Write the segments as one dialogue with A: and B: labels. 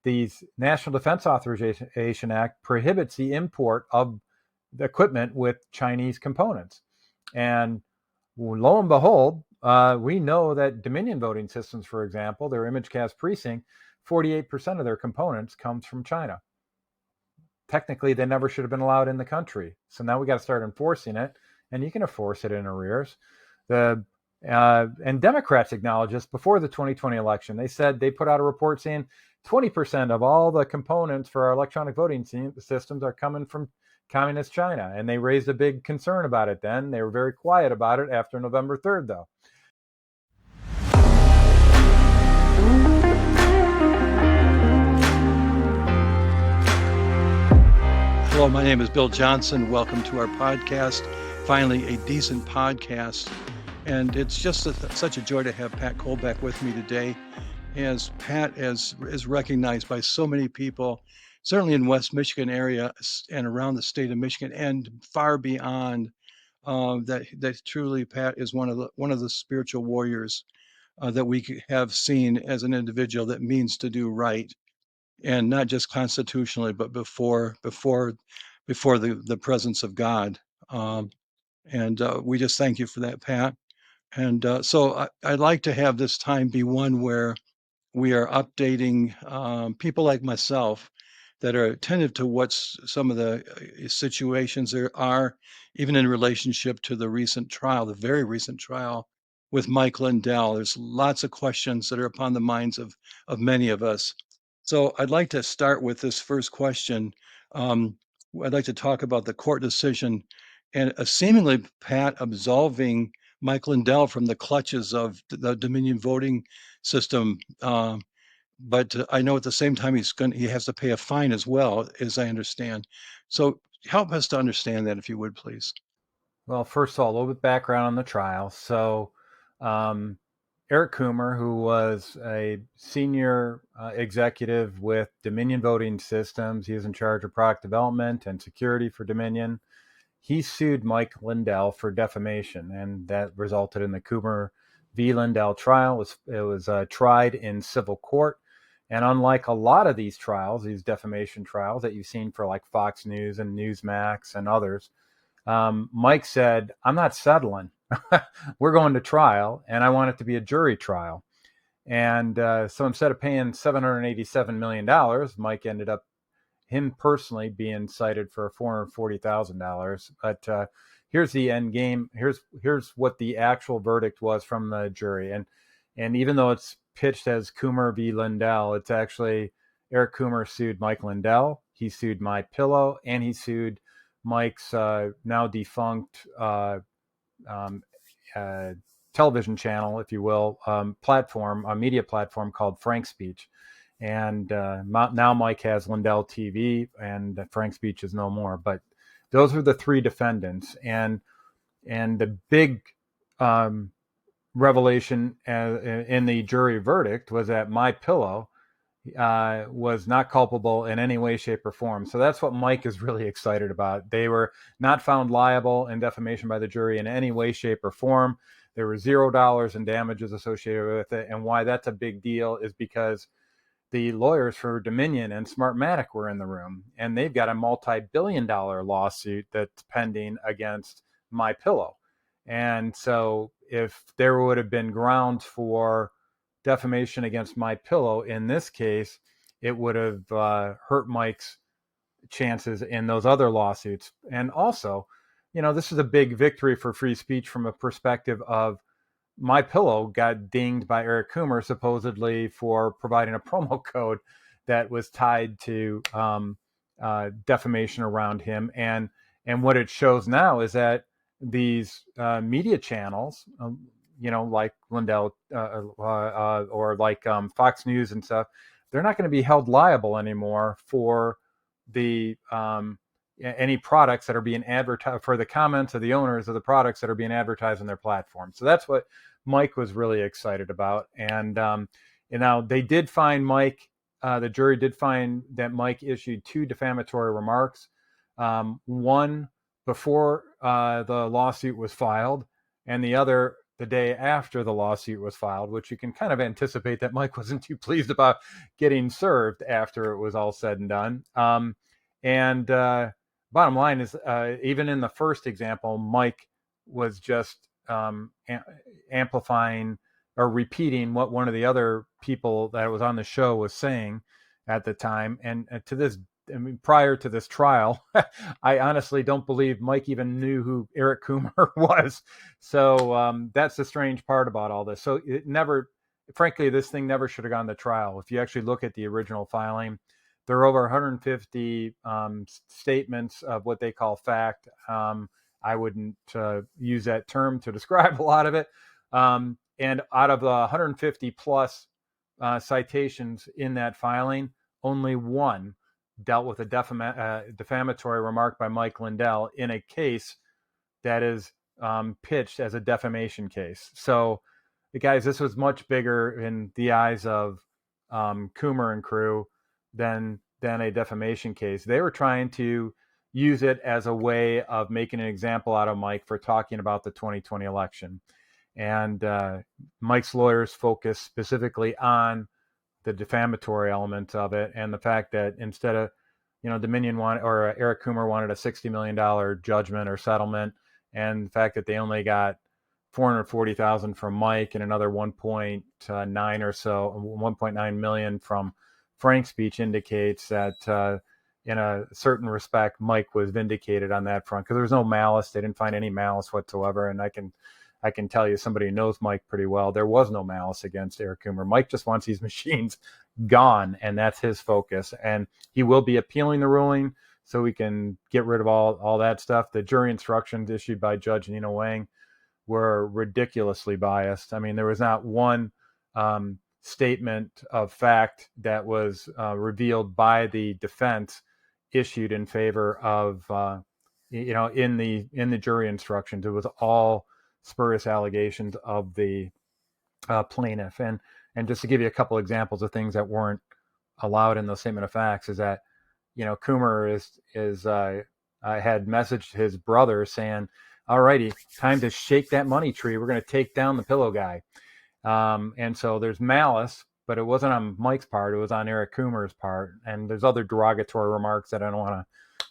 A: the National Defense Authorization Act prohibits the import of the equipment with Chinese components. And lo and behold, we know that Dominion voting systems, for example, their ImageCast precinct, 48% of their components comes from China. Technically, they never should have been allowed in the country. So now we got to start enforcing it, and you can enforce it in arrears. And Democrats acknowledged this before the 2020 election. They said they put out a report saying 20% of all the components for our electronic voting systems are coming from communist China. And they raised a big concern about it then. They were very quiet about it after November 3rd, though.
B: Hello, my name is Bill Johnson. Welcome to our podcast. Finally, a decent podcast. And it's just such a joy to have Pat Colbeck with me today, as Pat is recognized by so many people, certainly in West Michigan area and around the state of Michigan and far beyond. That truly, Pat is one of the spiritual warriors that we have seen as an individual that means to do right, and not just constitutionally, but before the presence of God. And we just thank you for that, Pat. And so I'd like to have this time be one where we are updating people like myself that are attentive to what's some of the situations there are, even in relationship to the very recent trial with Mike Lindell. There's lots of questions that are upon the minds of many of us. So I'd like to start with this first question. I'd like to talk about the court decision and seemingly, Pat, absolving Mike Lindell from the clutches of the Dominion voting system. But I know at the same time he has to pay a fine as well, as I understand. So help us to understand that, if you would, please.
A: Well, first of all, a little bit background on the trial. So Eric Coomer, who was a senior executive with Dominion Voting Systems, he was in charge of product development and security for Dominion. He sued Mike Lindell for defamation, and that resulted in the Coomer v. Lindell trial. It was tried in civil court. And unlike a lot of these trials, these defamation trials that you've seen for like Fox News and Newsmax and others, Mike said, I'm not settling. We're going to trial, and I want it to be a jury trial. And so instead of paying $787 million, Mike ended up him personally being cited for $440,000. But here's the end game. Here's what the actual verdict was from the jury. And even though it's pitched as Coomer v. Lindell, it's actually Eric Coomer sued Mike Lindell. He sued MyPillow, and he sued Mike's now defunct television channel, if you will, platform, a media platform called Frank Speech. And now Mike has Lindell TV, and Frank Speech is no more. But those are the three defendants. And the big revelation in the jury verdict was that MyPillow was not culpable in any way, shape, or form. So that's what Mike is really excited about. They were not found liable in defamation by the jury in any way, shape, or form. There were $0 in damages associated with it. And why that's a big deal is because the lawyers for Dominion and Smartmatic were in the room, and they've got a multi-billion-dollar lawsuit that's pending against MyPillow. And so if there would have been grounds for defamation against MyPillow in this case, it would have hurt Mike's chances in those other lawsuits. And also, this is a big victory for free speech from a perspective of MyPillow got dinged by Eric Coomer supposedly for providing a promo code that was tied to defamation around him. And what it shows now is that these media channels, like Lindell or like Fox News and stuff, they're not going to be held liable anymore for the any products that are being advertised, for the comments of the owners of the products that are being advertised on their platform. So that's what Mike was really excited about. And now they did find Mike, the jury did find that Mike issued 2 defamatory remarks, one before the lawsuit was filed, and the other the day after the lawsuit was filed, which you can kind of anticipate that Mike wasn't too pleased about getting served after it was all said and done. And bottom line is, even in the first example, Mike was just amplifying or repeating what one of the other people that was on the show was saying at the time. And to this, I mean, prior to this trial, I honestly don't believe Mike even knew who Eric Coomer was. So that's the strange part about all this. So it never, frankly, this thing never should have gone to trial. If you actually look at the original filing, there are over 150 statements of what they call fact. I wouldn't use that term to describe a lot of it. And out of the 150 plus citations in that filing, only one dealt with a defamatory remark by Mike Lindell in a case that is pitched as a defamation case. So, guys, this was much bigger in the eyes of Coomer and crew than a defamation case. They were trying to use it as a way of making an example out of Mike for talking about the 2020 election. And Mike's lawyers focused specifically on the defamatory element of it, and the fact that instead of, Dominion or Eric Coomer wanted a $60 million judgment or settlement, and the fact that they only got $440,000 from Mike and another 1.9 or so, 1.9 million from Frank's speech indicates that in a certain respect, Mike was vindicated on that front, because there was no malice. They didn't find any malice whatsoever, and I can tell you, somebody who knows Mike pretty well, there was no malice against Eric Coomer. Mike just wants these machines gone, and that's his focus. And he will be appealing the ruling so we can get rid of all that stuff. The jury instructions issued by Judge Nina Wang were ridiculously biased. I mean, there was not one statement of fact that was revealed by the defense issued in favor of, in the jury instructions. It was all spurious allegations of the plaintiff. And just to give you a couple examples of things that weren't allowed in the statement of facts, is that, Coomer had messaged his brother saying, "All righty, time to shake that money tree. We're going to take down the pillow guy." And so there's malice, but it wasn't on Mike's part. It was on Eric Coomer's part. And there's other derogatory remarks that I don't want to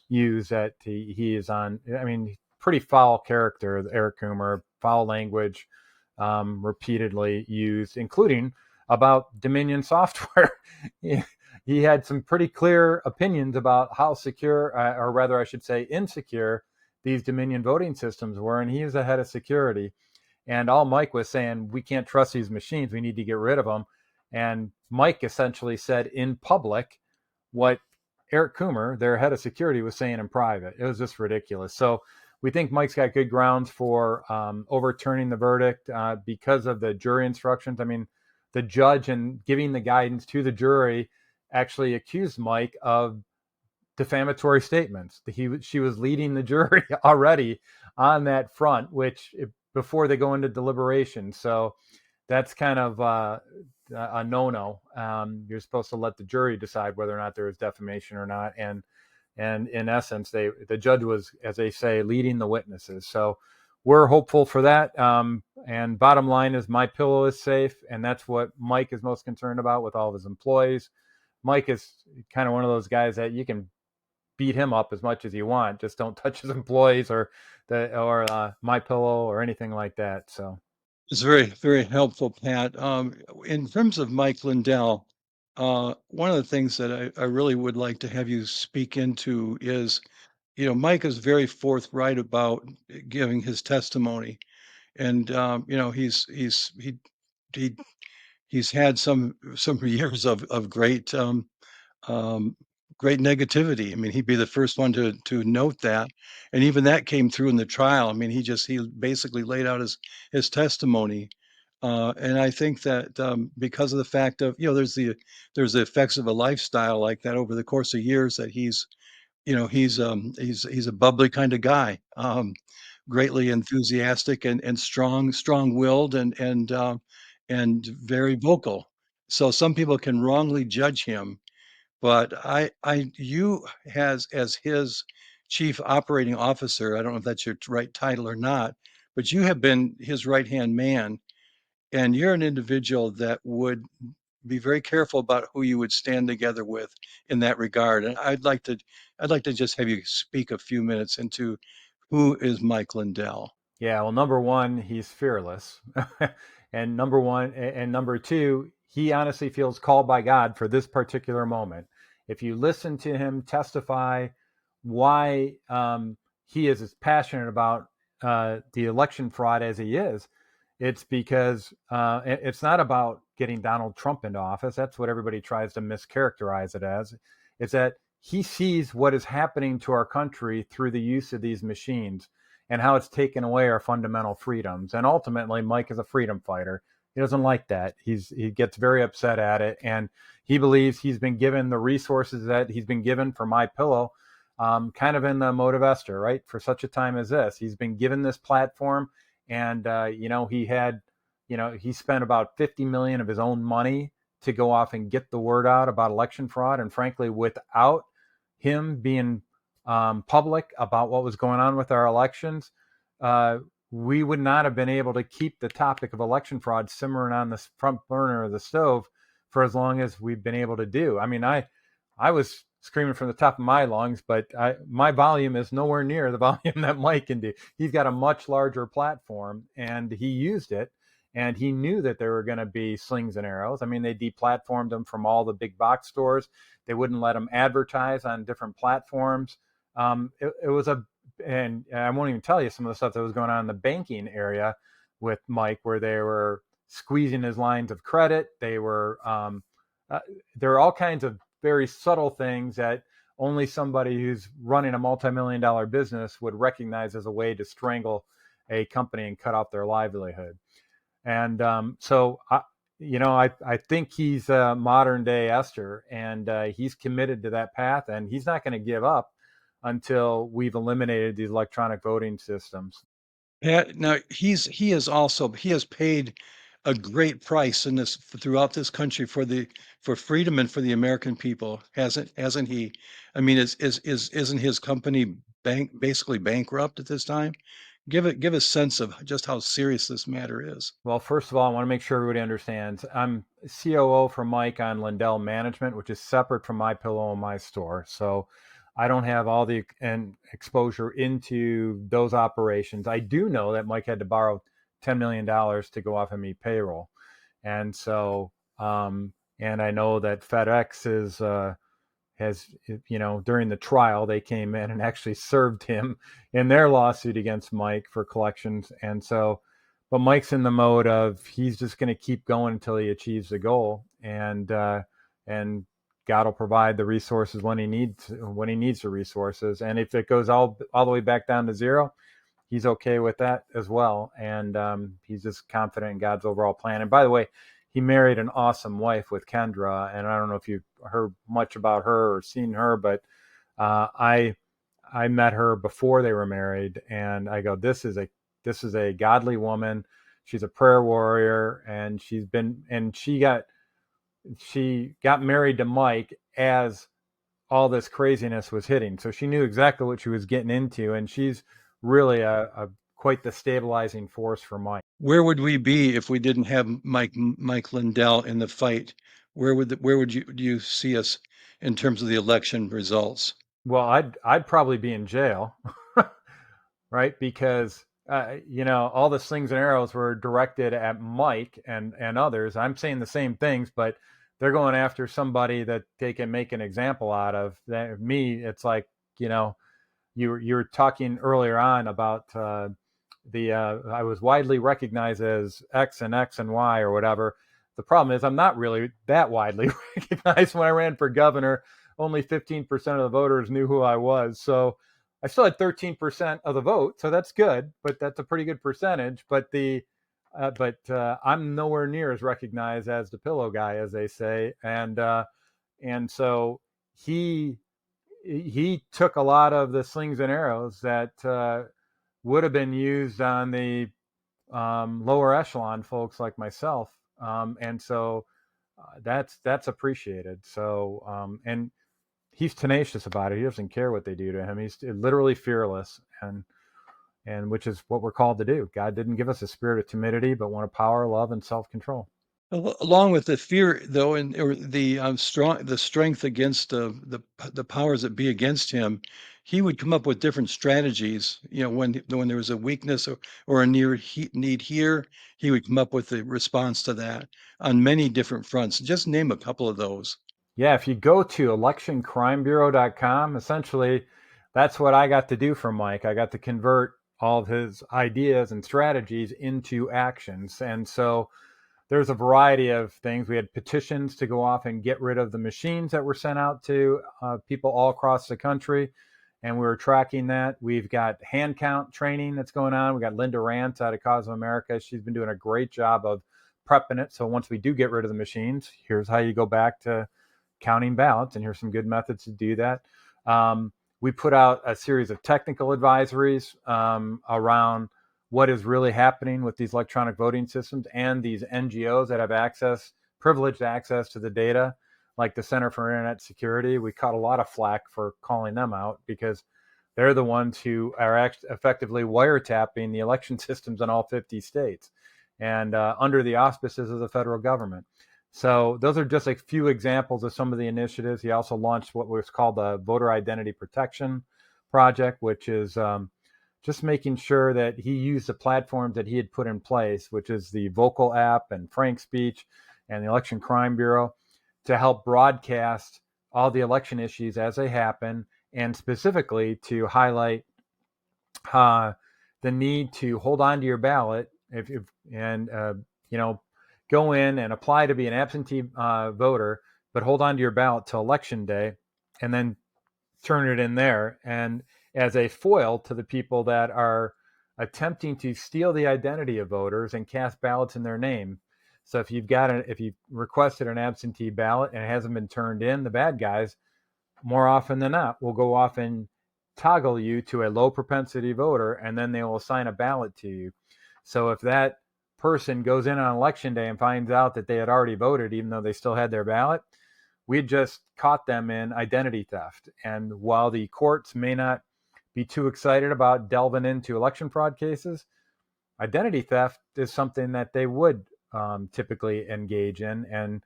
A: use that he is on. I mean, pretty foul character, Eric Coomer, foul language repeatedly used, including about Dominion software. He had some pretty clear opinions about how secure, or rather I should say insecure, these Dominion voting systems were, and he was the head of security. And all Mike was saying, we can't trust these machines, we need to get rid of them. And Mike essentially said in public what Eric Coomer, their head of security, was saying in private. It was just ridiculous. So we think Mike's got good grounds for overturning the verdict because of the jury instructions. I mean, the judge, in giving the guidance to the jury, actually accused Mike of defamatory statements. She was leading the jury already on that front, which before they go into deliberation. So that's kind of a no-no. You're supposed to let the jury decide whether or not there is defamation or not. And in essence, the judge was, as they say, leading the witnesses. So we're hopeful for that. And bottom line is, my pillow is safe, and that's what Mike is most concerned about with all of his employees. Mike is kind of one of those guys that you can beat him up as much as you want, just don't touch his employees or my pillow or anything like that. So
B: it's very, very helpful, Pat. In terms of Mike Lindell, one of the things that I really would like to have you speak into is, Mike is very forthright about giving his testimony, and he he's had some years of um, great negativity. I mean, he'd be the first one to note that, and even that came through in the trial. I mean, he basically laid out his testimony, and I think that because of the fact of, there's the effects of a lifestyle like that over the course of years, that he's a bubbly kind of guy, greatly enthusiastic and strong-willed and very vocal. So some people can wrongly judge him, but you as his chief operating officer, I don't know if that's your right title or not, but you have been his right-hand man, and you're an individual that would be very careful about who you would stand together with in that regard. And I'd like to just have you speak a few minutes into who is Mike Lindell.
A: Yeah, well, number one, he's fearless. And number two, he honestly feels called by God for this particular moment. If you listen to him testify why he is as passionate about the election fraud as he is, it's because it's not about getting Donald Trump into office. That's what everybody tries to mischaracterize it as. It's that he sees what is happening to our country through the use of these machines and how it's taken away our fundamental freedoms. And ultimately, Mike is a freedom fighter. He doesn't like that. He gets very upset at it, and he believes he's been given the resources that he's been given for My Pillow, kind of in the mode of Esther, right? For such a time as this, he's been given this platform, and he spent about 50 million of his own money to go off and get the word out about election fraud. And frankly, without him being public about what was going on with our elections, we would not have been able to keep the topic of election fraud simmering on the front burner of the stove for as long as we've been able to do. I mean, I was screaming from the top of my lungs, but my volume is nowhere near the volume that Mike can do. He's got a much larger platform, and he used it. And he knew that there were going to be slings and arrows. I mean, they deplatformed him from all the big box stores. They wouldn't let him advertise on different platforms. It was and I won't even tell you some of the stuff that was going on in the banking area with Mike, where they were squeezing his lines of credit. There were all kinds of very subtle things that only somebody who's running a multi-million-dollar business would recognize as a way to strangle a company and cut off their livelihood. And I think he's a modern day Esther, and he's committed to that path, and he's not going to give up until we've eliminated these electronic voting systems.
B: Yeah, now he has paid a great price in this throughout this country for freedom and for the American people, hasn't he? I mean, isn't his company basically bankrupt at this time? Give a sense of just how serious this matter is.
A: Well, first of all, I want to make sure everybody understands I'm COO for Mike on Lindell Management, which is separate from My Pillow and My Store. So I don't have all the exposure into those operations. I do know that Mike had to borrow $10 million to go off and meet payroll. And so, and I know that FedEx has, during the trial, they came in and actually served him in their lawsuit against Mike for collections. And so, but Mike's in the mode of he's just going to keep going until he achieves the goal, and God will provide the resources when he needs the resources. And if it goes all the way back down to zero, he's okay with that as well. And he's just confident in God's overall plan. And by the way, he married an awesome wife with Kendra, and I don't know if you've heard much about her or seen her, but I met her before they were married, and I go, this is a godly woman. She's a prayer warrior, and she got married to Mike as all this craziness was hitting. So she knew exactly what she was getting into, and she's really a quite the stabilizing force for Mike.
B: Where would we be if we didn't have Mike Lindell in the fight? Where would you see us in terms of the election results?
A: Well, I'd probably be in jail, right? Because all the slings and arrows were directed at Mike and others. I'm saying the same things, but they're going after somebody that they can make an example out of. That me, it's like, you were talking earlier on about I was widely recognized as X and Y or whatever. The problem is I'm not really that widely recognized. When I ran for governor, only 15% of the voters knew who I was. So I still had 13% of the vote, so that's good, but that's a pretty good percentage. But I'm nowhere near as recognized as the pillow guy, as they say, and so he took a lot of the slings and arrows that would have been used on the lower echelon folks like myself, and so that's appreciated. So and he's tenacious about it. He doesn't care what they do to him. He's literally fearless, and and which is what we're called to do. God didn't give us a spirit of timidity, but one of power, love, and self-control.
B: Along with the fear, though, and or the strength against the powers that be against him, he would come up with different strategies. You know, when there was a weakness or a need here, he would come up with a response to that on many different fronts. Just name a couple of those.
A: Yeah, if you go to electioncrimebureau.com, essentially that's what I got to do for Mike. I got to convert all of his ideas and strategies into actions. And so there's a variety of things. We had petitions to go off and get rid of the machines that were sent out to people all across the country, and we were tracking that. We've got hand count training that's going on. We got Linda Rance out of Cause of America. She's been doing a great job of prepping it. So once we do get rid of the machines, here's how you go back to counting ballots, and here's some good methods to do that. We put out a series of technical advisories around what is really happening with these electronic voting systems and these NGOs that have privileged access to the data, like the Center for Internet Security. We caught a lot of flack for calling them out because they're the ones who are effectively wiretapping the election systems in all 50 states and under the auspices of the federal government. So those are just a few examples of some of the initiatives. He also launched what was called the Voter Identity Protection Project, which is just making sure that he used the platforms that he had put in place, which is the Vocal app and Frank Speech and the Election Crime Bureau, to help broadcast all the election issues as they happen, and specifically to highlight the need to hold on to your ballot and go in and apply to be an absentee voter, but hold on to your ballot till election day, and then turn it in there. And as a foil to the people that are attempting to steal the identity of voters and cast ballots in their name. So if you requested an absentee ballot and it hasn't been turned in, the bad guys, more often than not, will go off and toggle you to a low propensity voter, and then they will assign a ballot to you. So if that person goes in on election day and finds out that they had already voted, even though they still had their ballot, we just caught them in identity theft. And while the courts may not be too excited about delving into election fraud cases, identity theft is something that they would typically engage in.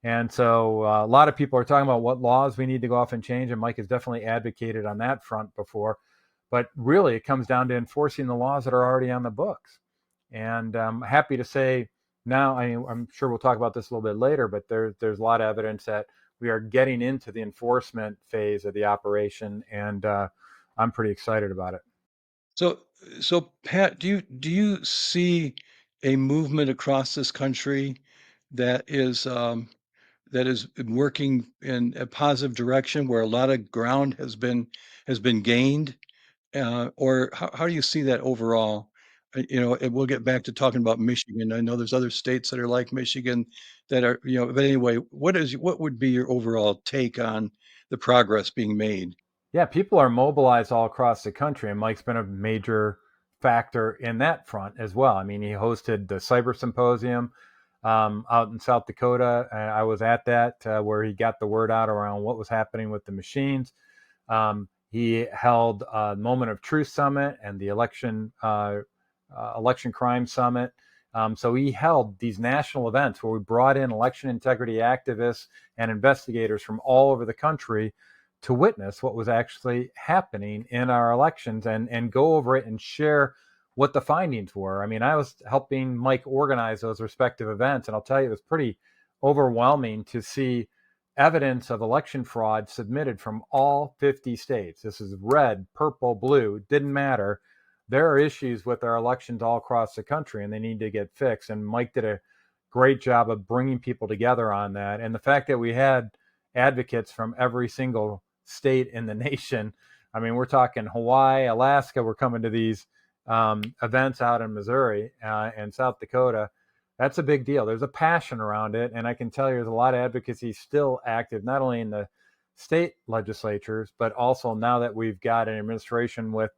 A: And so a lot of people are talking about what laws we need to go off and change, and Mike has definitely advocated on that front before. But really, it comes down to enforcing the laws that are already on the books. And I'm happy to say now, I'm sure we'll talk about this a little bit later, but there's a lot of evidence that we are getting into the enforcement phase of the operation, and I'm pretty excited about it.
B: So Pat, do you see a movement across this country that is working in a positive direction where a lot of ground has been gained? Or how do you see that overall? And we'll get back to talking about Michigan. I know there's other states that are like Michigan that are, but anyway, what would be your overall take on the progress being made?
A: Yeah, people are mobilized all across the country, and Mike's been a major factor in that front as well. I mean, he hosted the Cyber Symposium out in South Dakota. I was at that where he got the word out around what was happening with the machines. He held a Moment of Truth Summit and the Election Crime Summit. So he held these national events where we brought in election integrity activists and investigators from all over the country to witness what was actually happening in our elections and go over it and share what the findings were. I mean, I was helping Mike organize those respective events, and I'll tell you, it was pretty overwhelming to see evidence of election fraud submitted from all 50 states. This is red, purple, blue, didn't matter. There are issues with our elections all across the country, and they need to get fixed. And Mike did a great job of bringing people together on that. And the fact that we had advocates from every single state in the nation. I mean, we're talking Hawaii, Alaska. We're coming to these events out in Missouri and South Dakota. That's a big deal. There's a passion around it. And I can tell you there's a lot of advocacy still active, not only in the state legislatures, but also now that we've got an administration with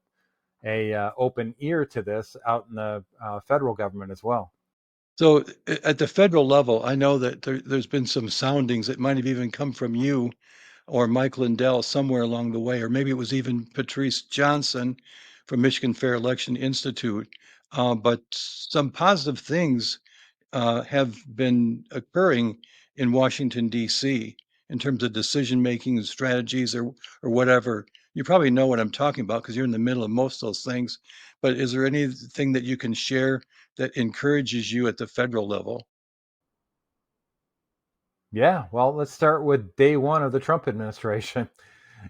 A: a open ear to this out in the federal government as well.
B: So at the federal level, I know that there's been some soundings that might have even come from you or Mike Lindell somewhere along the way, or maybe it was even Patrice Johnson, from Michigan Fair Election Institute. But some positive things have been occurring in Washington, D.C. in terms of decision-making and strategies or whatever. You probably know what I'm talking about because you're in the middle of most of those things. But is there anything that you can share that encourages you at the federal level?
A: Yeah, well, let's start with day one of the Trump administration.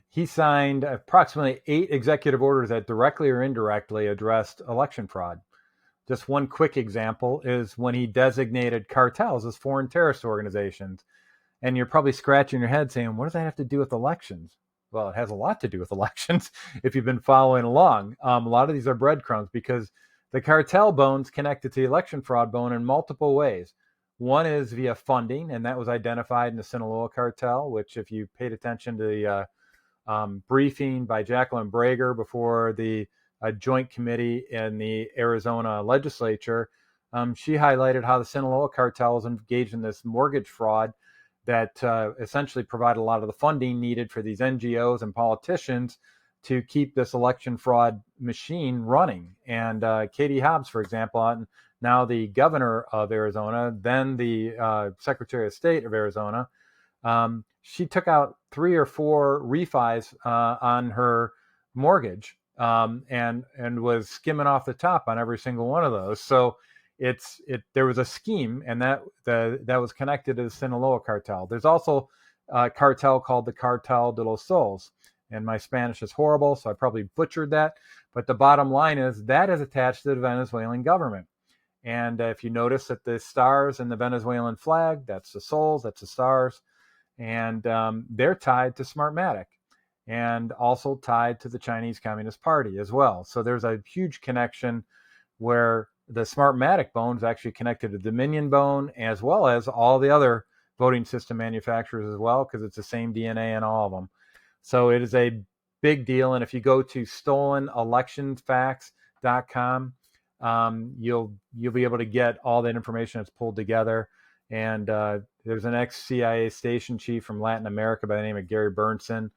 A: He signed approximately 8 executive orders that directly or indirectly addressed election fraud. Just one quick example is when he designated cartels as foreign terrorist organizations. And you're probably scratching your head saying, what does that have to do with elections? Well, it has a lot to do with elections if you've been following along. A lot of these are breadcrumbs because the cartel bones connected to the election fraud bone in multiple ways. One is via funding, and that was identified in the Sinaloa cartel, which, if you paid attention to the briefing by Jacqueline Brager before the joint committee in the Arizona legislature, she highlighted how the Sinaloa cartel is engaged in this mortgage fraud that essentially provided a lot of the funding needed for these NGOs and politicians to keep this election fraud machine running. And Katie Hobbs, for example, now the governor of Arizona, then the Secretary of State of Arizona, she took out 3 or 4 refis on her mortgage, and was skimming off the top on every single one of those. So there was a scheme, and that was connected to the Sinaloa cartel. There's also a cartel called the Cartel de los Sols, and my Spanish is horrible, so I probably butchered that. But the bottom line is that is attached to the Venezuelan government. And if you notice that the stars in the Venezuelan flag, that's the Sols, that's the stars, and they're tied to Smartmatic and also tied to the Chinese Communist Party as well. So there's a huge connection where the Smartmatic bone is actually connected to Dominion bone as well as all the other voting system manufacturers as well, because it's the same DNA in all of them. So it is a big deal. And if you go to stolenelectionfacts.com, you'll be able to get all that information that's pulled together. And there's an ex-CIA station chief from Latin America by the name of Gary Burnson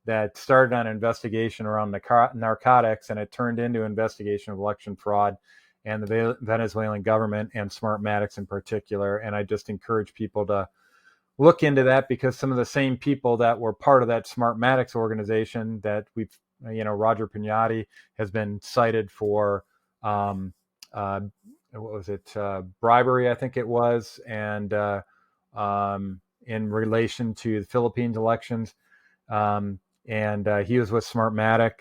A: that started on an investigation around narcotics, and it turned into an investigation of election fraud and the Venezuelan government and Smartmatics in particular. And I just encourage people to look into that, because some of the same people that were part of that Smartmatics organization that Roger Pignatti has been cited for what was it, bribery, I think it was, and in relation to the Philippines elections. And he was with Smartmatic.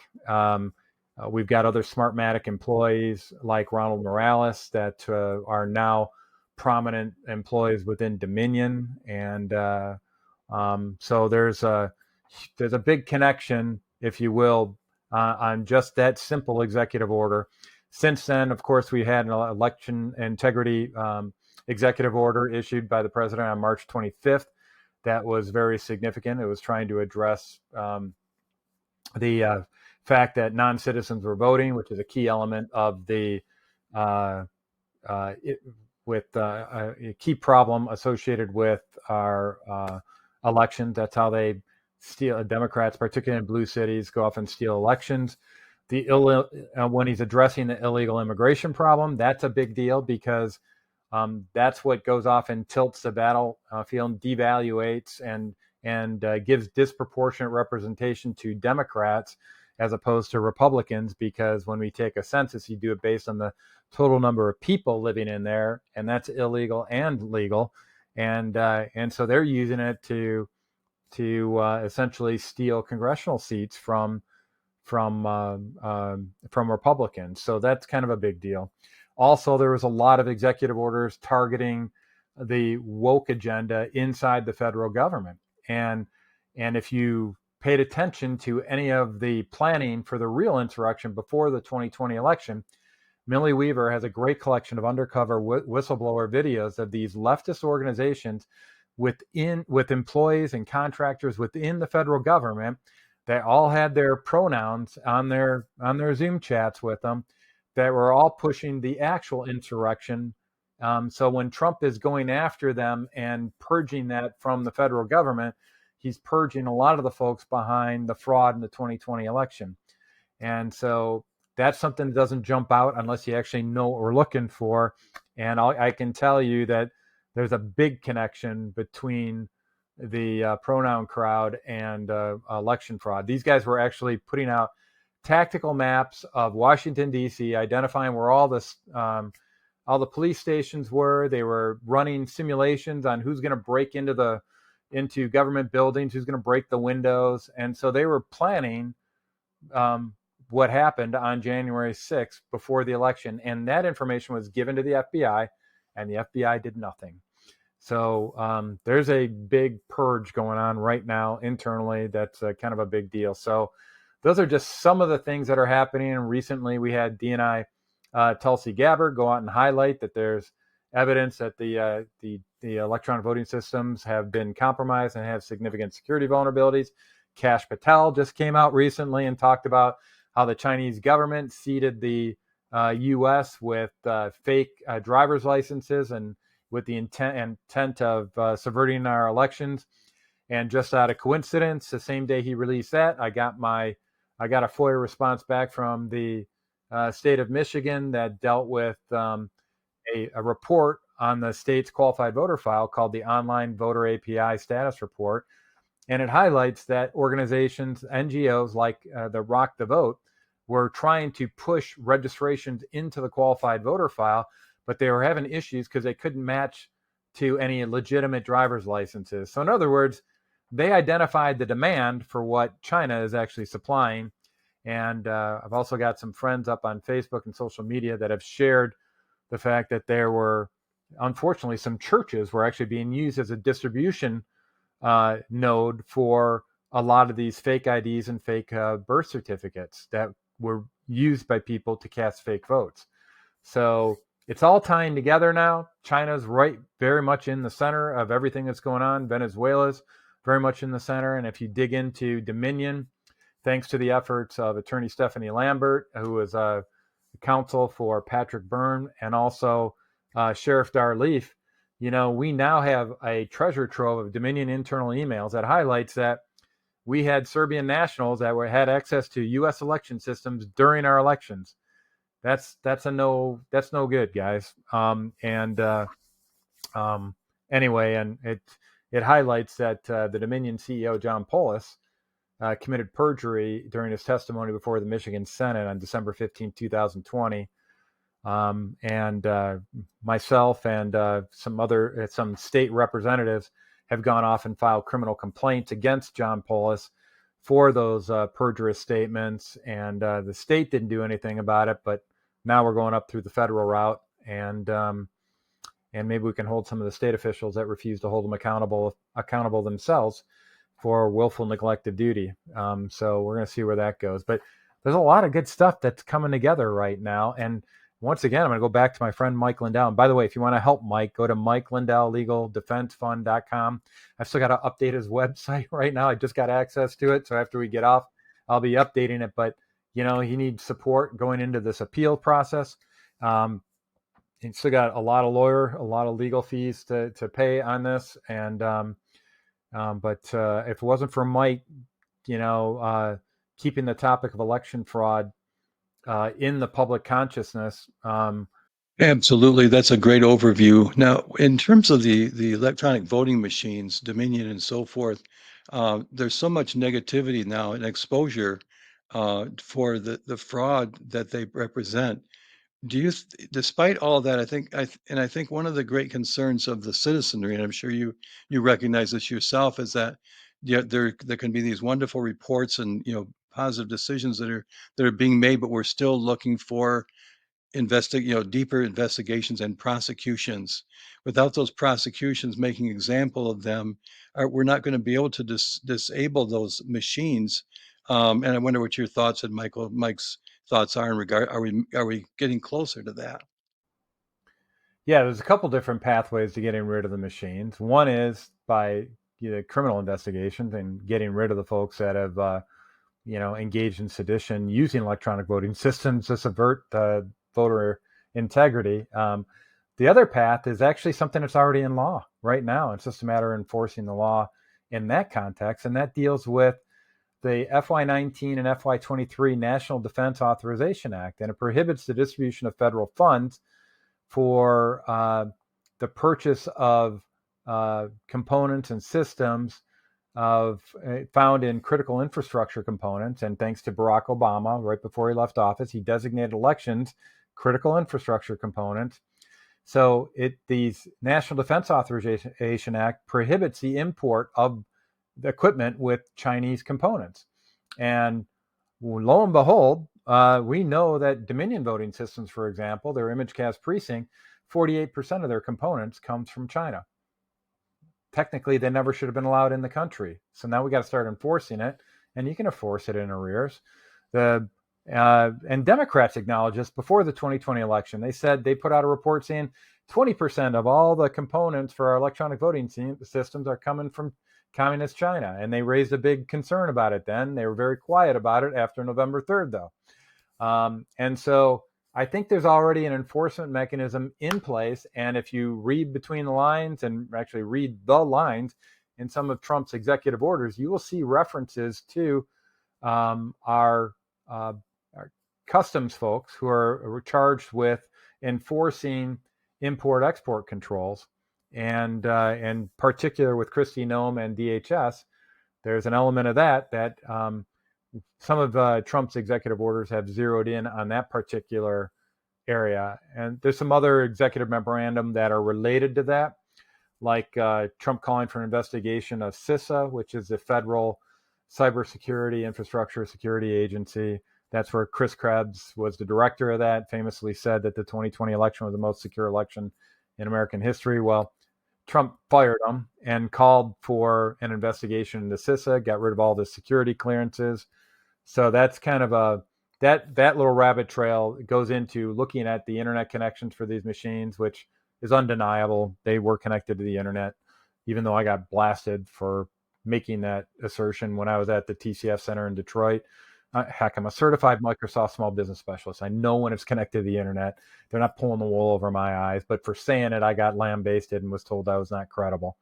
A: We've got other Smartmatic employees like Ronald Morales that are now prominent employees within Dominion. And so there's a big connection, if you will, on just that simple executive order. Since then, of course, we had an election integrity executive order issued by the president on March 25th. That was very significant. It was trying to address the fact that non-citizens were voting, which is a key element of the a key problem associated with our elections. That's how they steal. Democrats, particularly in blue cities, go off and steal elections. When he's addressing the illegal immigration problem, that's a big deal, because that's what goes off and tilts the battlefield, devaluates and gives disproportionate representation to Democrats as opposed to Republicans, because when we take a census, you do it based on the total number of people living in there, and that's illegal and legal, and so they're using it to essentially steal congressional seats from Republicans. So that's kind of a big deal. Also, there was a lot of executive orders targeting the woke agenda inside the federal government. And if you paid attention to any of the planning for the real insurrection before the 2020 election, Millie Weaver has a great collection of undercover whistleblower videos of these leftist organizations with employees and contractors within the federal government. They all had their pronouns on their Zoom chats with them, that were all pushing the actual insurrection. So when Trump is going after them and purging that from the federal government, he's purging a lot of the folks behind the fraud in the 2020 election. And so That's something that doesn't jump out unless you actually know what we're looking for. And I can tell you that there's a big connection between the pronoun crowd and election fraud. These guys were actually putting out tactical maps of Washington, D.C., identifying where all the police stations were. They were running simulations on who's going to break into government buildings, who's going to break the windows. And so they were planning what happened on January 6th before the election. And that information was given to the FBI, and the FBI did nothing. So there's a big purge going on right now internally. That's kind of a big deal. So those are just some of the things that are happening. And recently we had DNI Tulsi Gabbard go out and highlight that there's evidence that the electronic voting systems have been compromised and have significant security vulnerabilities. Kash Patel just came out recently and talked about how the Chinese government seeded the U.S. with fake driver's licenses and with the intent of subverting our elections. And just out of coincidence, the same day he released that, I got a FOIA response back from the state of Michigan that dealt with a report on the state's qualified voter file called the Online Voter API Status Report. And it highlights that organizations, NGOs like the Rock the Vote, were trying to push registrations into the qualified voter file, but they were having issues because they couldn't match to any legitimate driver's licenses. So in other words, they identified the demand for what China is actually supplying. And I've also got some friends up on Facebook and social media that have shared the fact that there were, unfortunately, some churches were actually being used as a distribution node for a lot of these fake IDs and fake birth certificates that were used by people to cast fake votes. So it's all tying together now. China's right very much in the center of everything that's going on. Venezuela's very much in the center. And if you dig into Dominion, thanks to the efforts of Attorney Stephanie Lambert, who is a counsel for Patrick Byrne, and also Sheriff Darleaf, we now have a treasure trove of Dominion internal emails that highlights that we had Serbian nationals that had access to U.S. election systems during our elections. That's no good, guys. Anyway, and it highlights that the Dominion CEO John Polis committed perjury during his testimony before the Michigan Senate on December 15, 2020. And myself and some state representatives have gone off and filed criminal complaints against John Polis for those perjurious statements. And the state didn't do anything about it, but now we're going up through the federal route, and maybe we can hold some of the state officials that refuse to hold them accountable themselves for willful neglect of duty. So we're going to see where that goes. But there's a lot of good stuff that's coming together right now. And once again, I'm going to go back to my friend Mike Lindell. And by the way, if you want to help Mike, go to MikeLindellLegalDefenseFund.com. I've still got to update his website right now. I just got access to it. So after we get off, I'll be updating it. But, he needs support going into this appeal process. He's still got a lot of legal fees to pay on this. And but if it wasn't for Mike, keeping the topic of election fraud in the public consciousness.
B: Absolutely. That's a great overview. Now, in terms of the electronic voting machines, Dominion and so forth, there's so much negativity now and exposure for the fraud that they represent. Despite all of that, I think one of the great concerns of the citizenry, and I'm sure you recognize this yourself, is that there can be these wonderful reports and positive decisions that are being made, but we're still looking for deeper investigations and prosecutions. Without those prosecutions making example of them, we're not going to be able to disable those machines. And I wonder what your thoughts and Mike's thoughts are in regard. Are we getting closer to that?
A: Yeah, there's a couple different pathways to getting rid of the machines. One is by criminal investigations and getting rid of the folks that have engaged in sedition using electronic voting systems to subvert voter integrity. The other path is actually something that's already in law right now. It's just a matter of enforcing the law in that context, and that deals with the FY19 and FY23 National Defense Authorization Act, and it prohibits the distribution of federal funds for the purchase of components and systems found in critical infrastructure components. And thanks to Barack Obama, right before he left office, he designated elections critical infrastructure components. So these National Defense Authorization Act prohibits the import of the equipment with Chinese components. And lo and behold, we know that Dominion voting systems, for example, their ImageCast precinct, 48% of their components comes from China. Technically, they never should have been allowed in the country. So now we got to start enforcing it, and you can enforce it in arrears. And Democrats acknowledged this before the 2020 election. They said they put out a report saying 20% of all the components for our electronic voting systems are coming from communist China. And they raised a big concern about it then. They were very quiet about it after November 3rd, though. And so I think there's already an enforcement mechanism in place. And if you read between the lines and actually read the lines in some of Trump's executive orders, you will see references to our customs folks who are charged with enforcing import-export controls. And in particular with Kristi Noem and DHS, there's an element of that some of Trump's executive orders have zeroed in on that particular area. And there's some other executive memorandum that are related to that, like Trump calling for an investigation of CISA, which is the Federal Cybersecurity Infrastructure Security Agency. That's where Chris Krebs was the director of that, famously said that the 2020 election was the most secure election in American history. Well, Trump fired him and called for an investigation into CISA, got rid of all the security clearances. So that's kind of that little rabbit trail goes into looking at the internet connections for these machines, which is undeniable. They were connected to the internet, even though I got blasted for making that assertion when I was at the TCF Center in Detroit. Heck, I'm a certified Microsoft small business specialist. I know when it's connected to the internet. They're not pulling the wool over my eyes. But for saying it, I got lambasted and was told I was not credible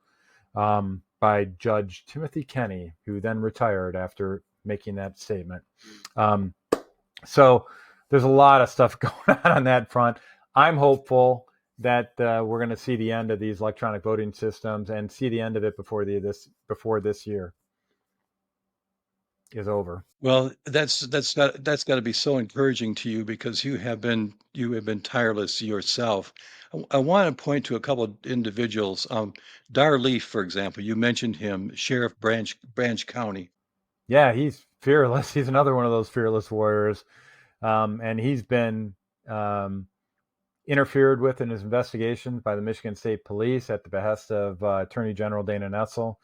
A: by Judge Timothy Kenney, who then retired after making that statement. So there's a lot of stuff going on that front. I'm hopeful that we're going to see the end of these electronic voting systems and see the end of it before this year is over.
B: Well, that's got to be so encouraging to you because you have been tireless yourself. I want to point to a couple of individuals. Dar Leaf, for example, you mentioned him, Sheriff Branch County.
A: Yeah, he's fearless. He's another one of those fearless warriors, and he's been interfered with in his investigations by the Michigan State Police at the behest of Attorney General Dana Nessel.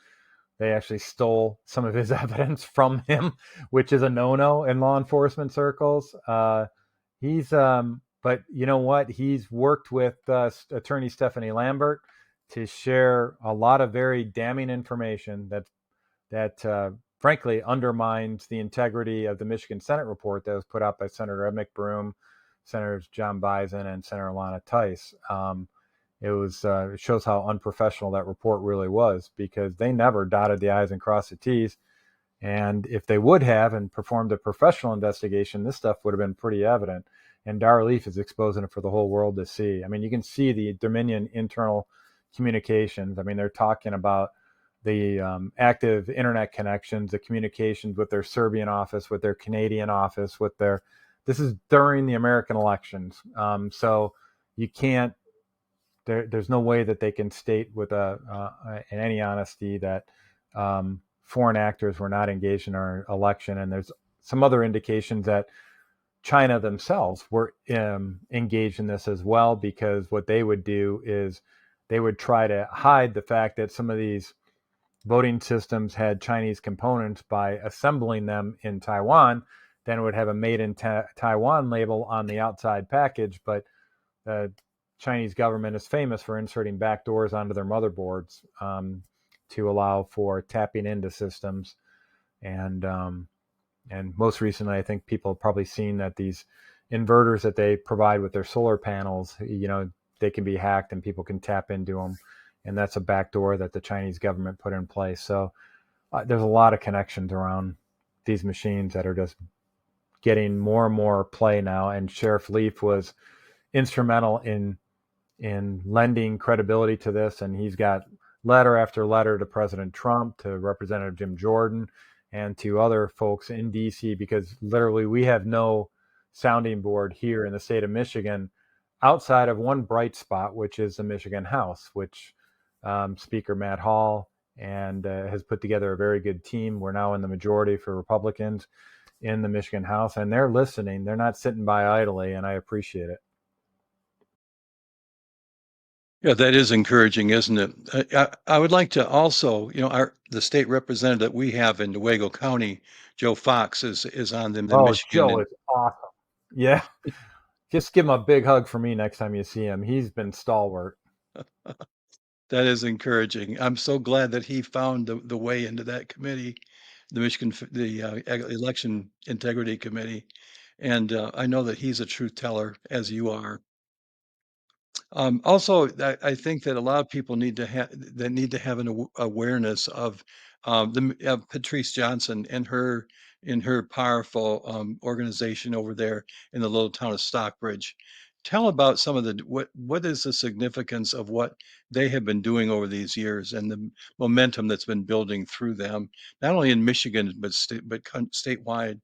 A: They actually stole some of his evidence from him, which is a no-no in law enforcement circles. But you know what? He's worked with Attorney Stephanie Lambert to share a lot of very damning information that frankly undermines the integrity of the Michigan Senate report that was put out by Senator Ed McBroom, Senators John Bison, and Senator Lana Tice. It shows how unprofessional that report really was, because they never dotted the I's and crossed the T's. And if they would have and performed a professional investigation, this stuff would have been pretty evident. And Dar Leaf is exposing it for the whole world to see. I mean, you can see the Dominion internal communications. I mean, they're talking about the active internet connections, the communications with their Serbian office, with their Canadian office, this is during the American elections. So you can't, there's no way that they can state with in any honesty that foreign actors were not engaged in our election. And there's some other indications that China themselves were engaged in this as well, because what they would do is they would try to hide the fact that some of these voting systems had Chinese components by assembling them in Taiwan. Then it would have a made in Taiwan label on the outside package, but the Chinese government is famous for inserting backdoors onto their motherboards to allow for tapping into systems. And most recently, I think people have probably seen that these inverters that they provide with their solar panels, they can be hacked and people can tap into them. And that's a backdoor that the Chinese government put in place. So there's a lot of connections around these machines that are just getting more and more play now. And Sheriff Leaf was instrumental in lending credibility to this, and he's got letter after letter to President Trump, to Representative Jim Jordan, and to other folks in DC, because literally we have no sounding board here in the state of Michigan outside of one bright spot, which is the Michigan House, which Speaker Matt Hall and has put together a very good team. We're now in the majority for Republicans in the Michigan House, and they're listening. They're not sitting by idly, and I appreciate it.
B: Yeah, that is encouraging, isn't it? I would like to also, the state representative we have in Newaygo County, Joe Fox, is on the
A: Oh,
B: Michigan.
A: Joe is awesome. Yeah. Just give him a big hug for me next time you see him. He's been stalwart.
B: That is encouraging. I'm so glad that he found the way into that committee, the Election Integrity Committee. And I know that he's a truth teller, as you are. Also, I think that a lot of people need to have an awareness of of Patrice Johnson and her powerful organization over there in the little town of Stockbridge. Tell about some of what is the significance of what they have been doing over these years and the momentum that's been building through them, not only in Michigan but statewide.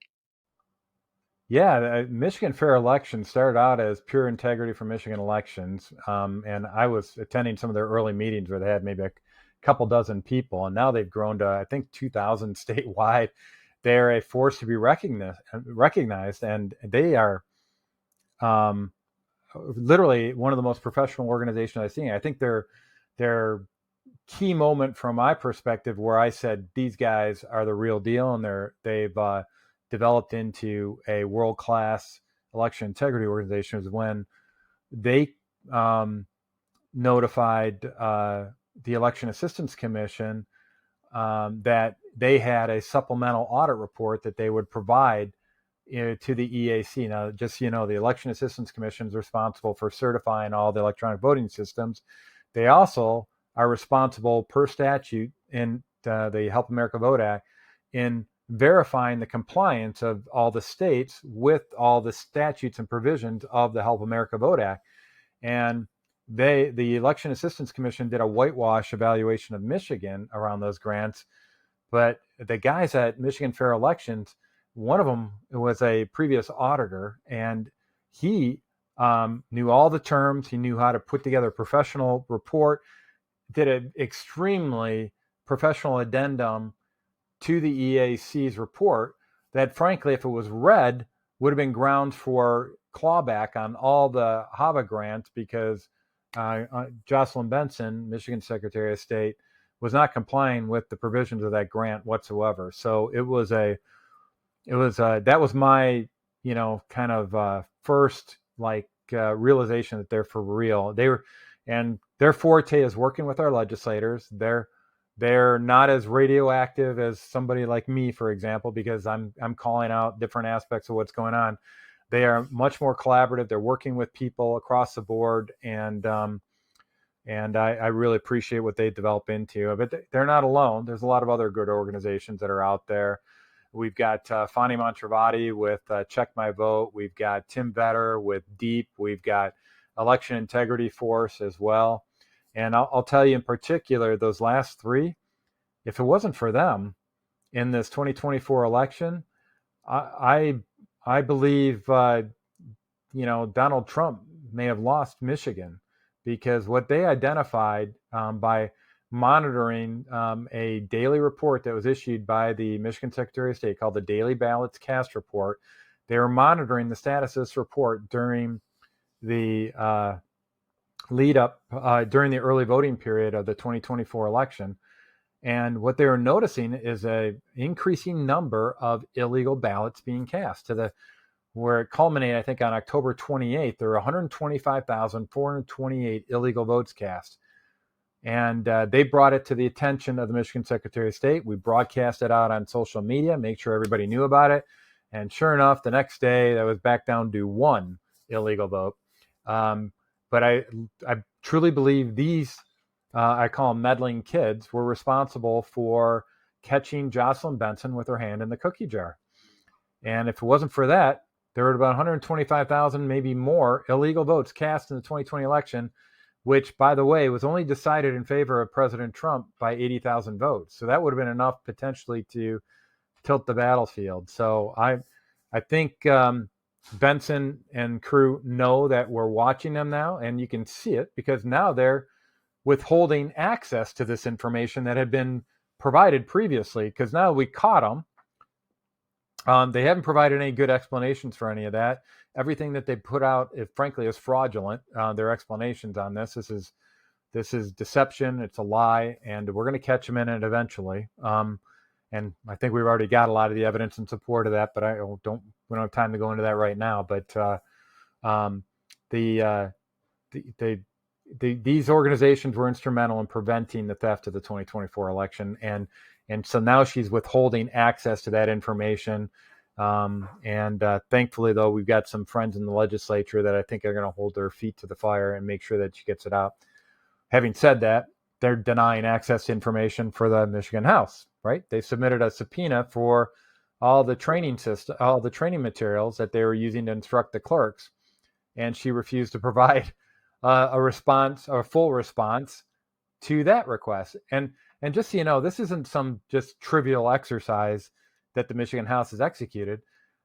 A: Yeah, Michigan Fair Elections started out as Pure Integrity for Michigan Elections, and I was attending some of their early meetings where they had maybe a couple dozen people, and now they've grown to, I think, 2,000 statewide. They're a force to be recognized, and they are um, literally one of the most professional organizations I've seen. I think they're key moment from my perspective where I said these guys are the real deal, and they've developed into a world class election integrity organization was when they notified the Election Assistance Commission that they had a supplemental audit report that they would provide to the EAC. Now, just so you know, the Election Assistance Commission is responsible for certifying all the electronic voting systems. They also are responsible per statute in the Help America Vote Act in verifying the compliance of all the states with all the statutes and provisions of the Help America Vote Act. And the Election Assistance Commission did a whitewash evaluation of Michigan around those grants. But the guys at Michigan Fair Elections, one of them was a previous auditor, and he knew all the terms. He knew how to put together a professional report, did an extremely professional addendum to the EAC's report that, frankly, if it was read, would have been grounds for clawback on all the HAVA grants, because Jocelyn Benson, Michigan Secretary of State, was not complying with the provisions of that grant whatsoever. So that was my, kind of first realization that they're for real. And their forte is working with our legislators. They're not as radioactive as somebody like me, for example, because I'm calling out different aspects of what's going on. They are much more collaborative. They're working with people across the board, and I really appreciate what they develop into. But they're not alone. There's a lot of other good organizations that are out there. We've got Fani Montravati with Check My Vote. We've got Tim Vetter with DEEP. We've got Election Integrity Force as well. And I'll tell you in particular, those last three, if it wasn't for them in this 2024 election, I believe, Donald Trump may have lost Michigan, because what they identified by monitoring a daily report that was issued by the Michigan Secretary of State called the Daily Ballots Cast Report. They were monitoring the status of this report during the lead up during the early voting period of the 2024 election. And what they were noticing is a increasing number of illegal ballots being cast where it culminated, I think, on October 28th. There were 125,428 illegal votes cast. And they brought it to the attention of the Michigan Secretary of State. We broadcast it out on social media, make sure everybody knew about it. And sure enough, the next day, that was back down to one illegal vote. But I truly believe these, I call them meddling kids, were responsible for catching Jocelyn Benson with her hand in the cookie jar. And if it wasn't for that, there were about 125,000, maybe more, illegal votes cast in the 2020 election, which, by the way, was only decided in favor of President Trump by 80,000 votes. So that would have been enough potentially to tilt the battlefield. So I think Benson and crew know that we're watching them now, and you can see it because now they're withholding access to this information that had been provided previously, because now we caught them. They haven't provided any good explanations for any of that. Everything that they put out, frankly, is fraudulent. Their explanations on this is deception. It's a lie, and we're going to catch them in it eventually. And I think we've already got a lot of the evidence in support of that, but we don't have time to go into that right now. But these organizations were instrumental in preventing the theft of the 2024 election, and so now she's withholding access to that information. Thankfully, though, we've got some friends in the legislature that I think are going to hold their feet to the fire and make sure that she gets it out. Having said that, they're denying access to information for the Michigan House, right? They submitted a subpoena for all the training materials that they were using to instruct the clerks, and she refused to provide a full response to that request. And just so you know, this isn't some just trivial exercise that the Michigan House has executed.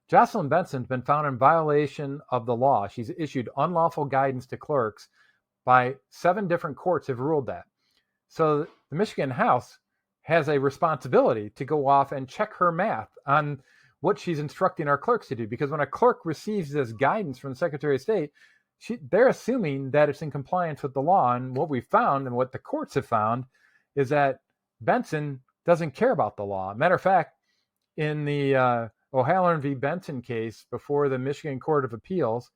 A: Jocelyn Benson's been found in violation of the law. She's issued unlawful guidance to clerks by 7 different courts have ruled that. So the Michigan House has a responsibility to go off and check her math on what she's instructing our clerks to do. Because when a clerk receives this guidance from the Secretary of State, they're assuming that it's in compliance with the law. And what we found and what the courts have found is that Benson doesn't care about the law. Matter of fact, in the O'Halloran v. Benson case before the Michigan Court of Appeals,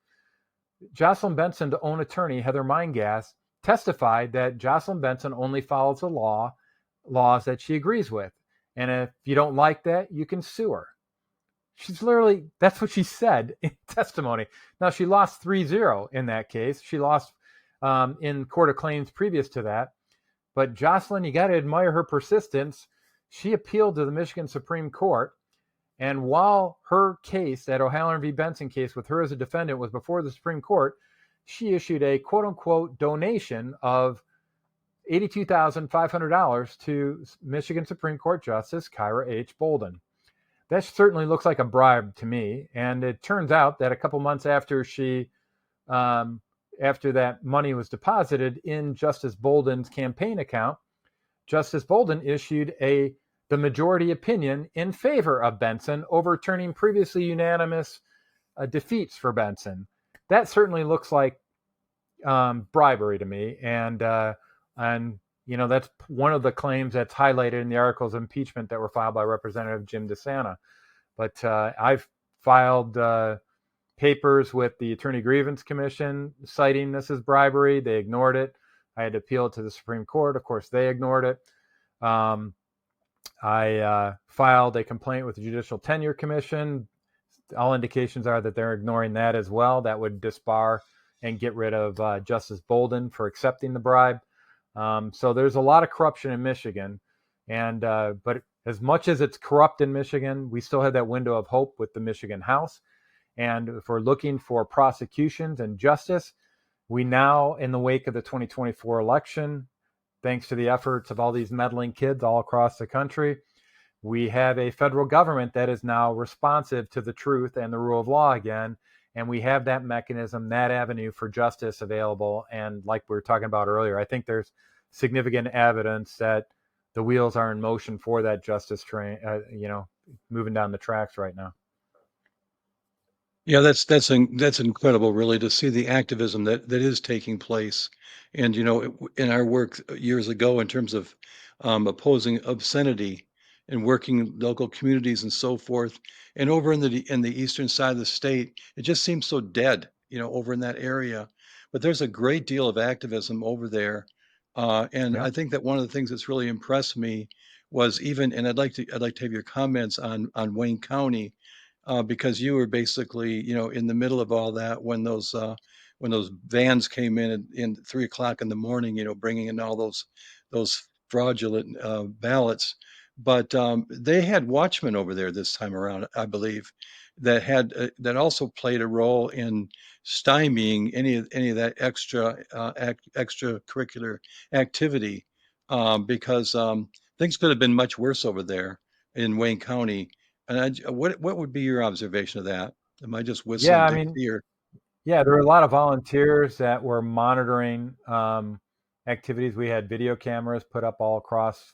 A: Jocelyn Benson's own attorney, Heather Meingas, testified that Jocelyn Benson only follows the laws that she agrees with. And if you don't like that, you can sue her. That's what she said in testimony. Now, she lost 3-0 in that case. She lost in Court of Claims previous to that. But Jocelyn, you got to admire her persistence. She appealed to the Michigan Supreme Court. And while her case, that O'Halloran v. Benson case with her as a defendant, was before the Supreme Court, she issued a quote-unquote donation of $82,500 to Michigan Supreme Court Justice Kyra H. Bolden. That certainly looks like a bribe to me. And it turns out that a couple months after after that money was deposited in Justice Bolden's campaign account, Justice Bolden issued the majority opinion in favor of Benson, overturning previously unanimous defeats for Benson. That certainly looks like bribery to me, and that's one of the claims that's highlighted in the articles of impeachment that were filed by Representative Jim DeSantis. But I've filed papers with the Attorney Grievance Commission citing this as bribery. They ignored it. I had to appeal it to the Supreme Court. Of course, they ignored it. I filed a complaint with the Judicial Tenure Commission. All indications are that they're ignoring that as well. That would disbar and get rid of Justice Bolden for accepting the bribe. So there's a lot of corruption in Michigan. But as much as it's corrupt in Michigan, we still have that window of hope with the Michigan House. And if we're looking for prosecutions and justice, we now, in the wake of the 2024 election, thanks to the efforts of all these meddling kids all across the country, we have a federal government that is now responsive to the truth and the rule of law again. And we have that mechanism, that avenue for justice available. And like we were talking about earlier, I think there's significant evidence that the wheels are in motion for that justice train, moving down the tracks right now.
B: Yeah, that's incredible, really, to see the activism that is taking place. And in our work years ago, in terms of opposing obscenity and working in local communities and so forth, and over in the eastern side of the state, it just seems so dead, over in that area. But there's a great deal of activism over there, and
A: Yeah.
B: I think that one of the things that's really impressed me was and I'd like to have your comments on Wayne County. Because you were basically, in the middle of all that when those vans came in 3 o'clock in the morning, bringing in all those fraudulent ballots. but they had watchmen over there this time around, I believe, that also played a role in stymieing any of that extracurricular activity, because things could have been much worse over there in Wayne County. And what would be your observation of that? Am I just
A: Yeah,
B: whistling
A: I
B: Dick
A: mean,
B: Deer?
A: yeah, there were a lot of volunteers that were monitoring activities. We had video cameras put up all across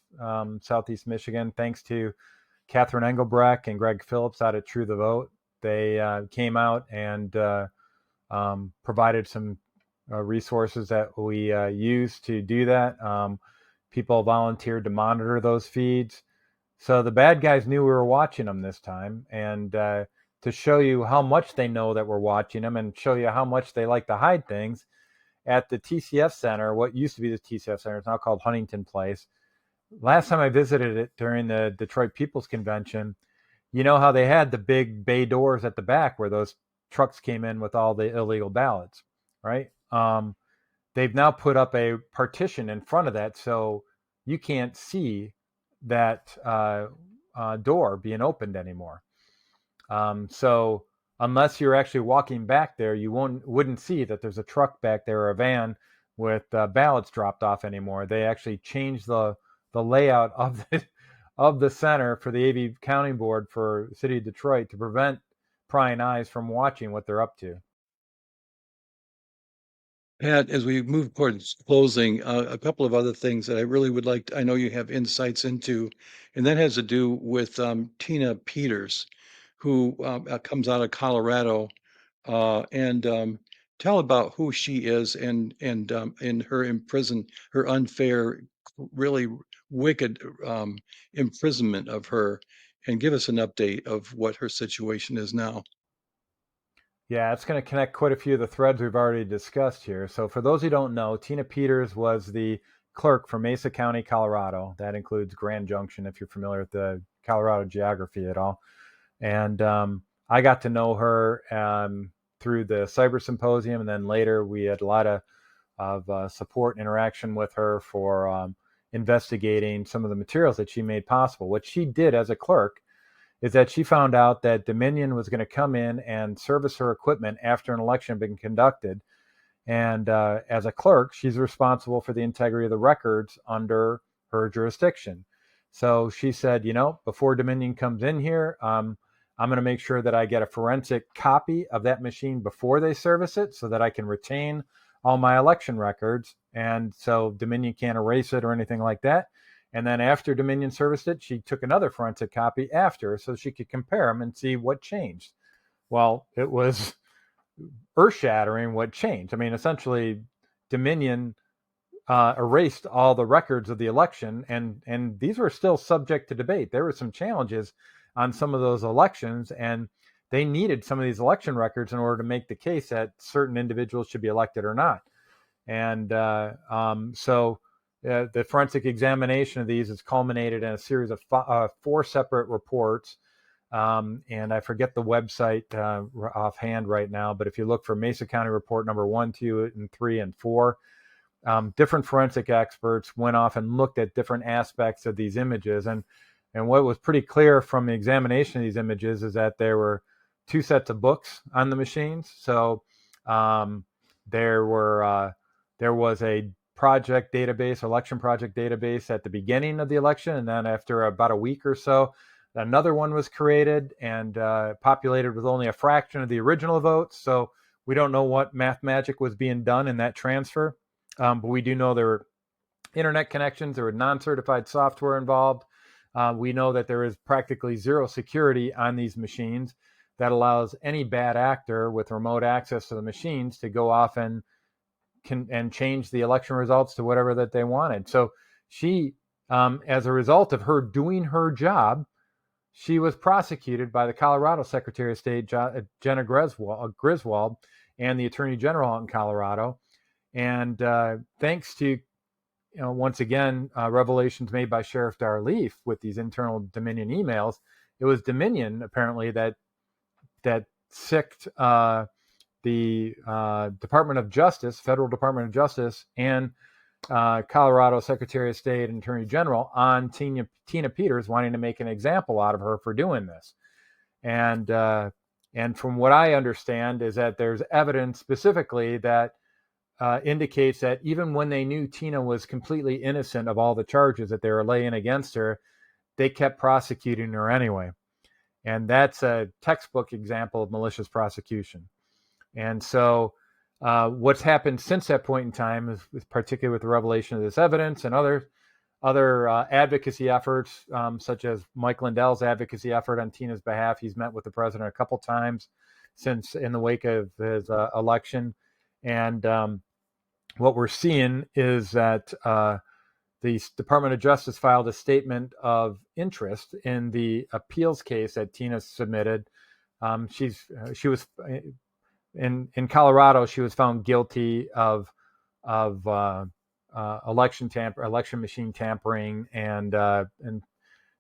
A: Southeast Michigan, thanks to Catherine Engelbrecht and Greg Phillips out at True the Vote. They came out and provided some resources that we used to do that. People volunteered to monitor those feeds. So the bad guys knew we were watching them this time. And to show you how much they know that we're watching them and show you how much they like to hide things, at the TCF Center, what used to be the TCF Center, it's now called Huntington Place. Last time I visited it during the Detroit People's Convention, you know how they had the big bay doors at the back where those trucks came in with all the illegal ballots, right? They've now put up a partition in front of that, so you can't see that door being opened anymore. So unless you're actually walking back there, you wouldn't see that there's a truck back there or a van with ballots dropped off anymore. They actually changed the layout of the center for the AV County Board for the City of Detroit to prevent prying eyes from watching what they're up to.
B: Pat, as we move towards closing, a couple of other things that I really would like I know you have insights into, and that has to do with Tina Peters, who comes out of Colorado, and tell about who she is and her her unfair, really wicked imprisonment of her, and give us an update of what her situation is now.
A: Yeah, it's going to connect quite a few of the threads we've already discussed here. So, for those who don't know, Tina Peters was the clerk for Mesa County, Colorado. That includes Grand Junction, if you're familiar with the Colorado geography at all. And I got to know her through the Cyber Symposium, and then later we had a lot of support and interaction with her for investigating some of the materials that she made possible. What she did as a clerk is that she found out that Dominion was going to come in and service her equipment after an election had been conducted. And as a clerk, she's responsible for the integrity of the records under her jurisdiction. So she said, before Dominion comes in here, I'm going to make sure that I get a forensic copy of that machine before they service it so that I can retain all my election records. And so Dominion can't erase it or anything like that. And then after Dominion serviced it, she took another forensic copy after so she could compare them and see what changed. Well, it was earth-shattering what changed. I mean, essentially, Dominion erased all the records of the election, and these were still subject to debate. There were some challenges on some of those elections, and they needed some of these election records in order to make the case that certain individuals should be elected or not. And so the forensic examination of these has culminated in a series of 4 separate reports. And I forget the website offhand right now, but if you look for Mesa County Report number 1, 2, and 3, and 4, different forensic experts went off and looked at different aspects of these images. And what was pretty clear from the examination of these images is that there were 2 sets of books on the machines. So there was a project database, election project database at the beginning of the election, and then after about a week or so, another one was created and populated with only a fraction of the original votes. So we don't know what math magic was being done in that transfer, but we do know there were internet connections, there were non-certified software involved. We know that there is practically zero security on these machines that allows any bad actor with remote access to the machines to go off and change the election results to whatever that they wanted. So she, as a result of her doing her job, she was prosecuted by the Colorado Secretary of State, Jenna Griswold, and the Attorney General in Colorado. And thanks to, once again, revelations made by Sheriff Darleaf with these internal Dominion emails, it was Dominion apparently that sicked the Department of Justice, Federal Department of Justice, and Colorado Secretary of State and Attorney General on Tina Peters, wanting to make an example out of her for doing this. And from what I understand is that there's evidence specifically that indicates that even when they knew Tina was completely innocent of all the charges that they were laying against her, they kept prosecuting her anyway. And that's a textbook example of malicious prosecution. And so what's happened since that point in time is particularly with the revelation of this evidence and other advocacy efforts, such as Mike Lindell's advocacy effort on Tina's behalf. He's met with the president a couple times since in the wake of his election. And what we're seeing is that the Department of Justice filed a statement of interest in the appeals case that Tina submitted. She was in Colorado. She was found guilty of election machine tampering, and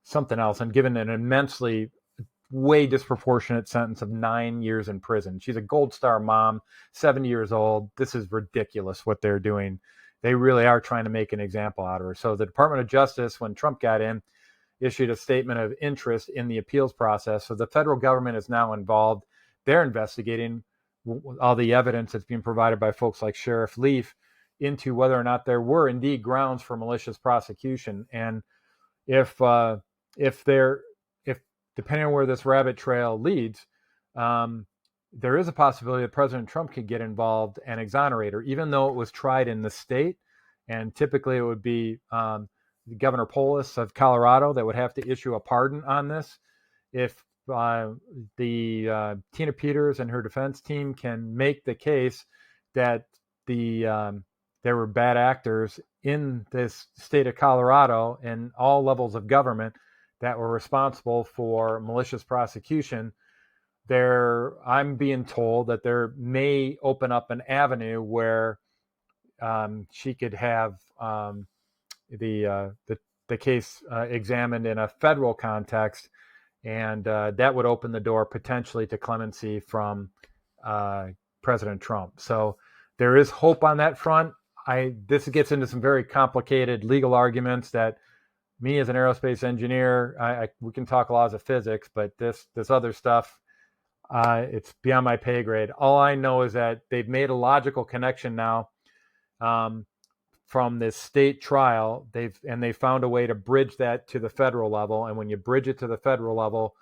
A: something else, and given an immensely way disproportionate sentence of 9 years in prison. She's a Gold Star mom, 70 years old. This is ridiculous what they're doing. They really are trying to make an example out of her. So the Department of Justice, when Trump got in, issued a statement of interest in the appeals process. So the federal government is now involved. They're investigating all the evidence that's being provided by folks like Sheriff Leaf into whether or not there were indeed grounds for malicious prosecution. And if depending on where this rabbit trail leads, there is a possibility that President Trump could get involved and exonerate her, even though it was tried in the state. And typically it would be Governor Polis of Colorado that would have to issue a pardon on this. If the Tina Peters and her defense team can make the case that there were bad actors in this state of Colorado in all levels of government that were responsible for malicious prosecution, I'm being told that there may open up an avenue where she could have the case examined in a federal context, and that would open the door potentially to clemency from President Trump. So there is hope on that front. This gets into some very complicated legal arguments that me as an aerospace engineer, we can talk laws of physics, but this other stuff, it's beyond my pay grade. All I know is that they've made a logical connection now from this state trial. They found a way to bridge that to the federal level. And when you bridge it to the federal level,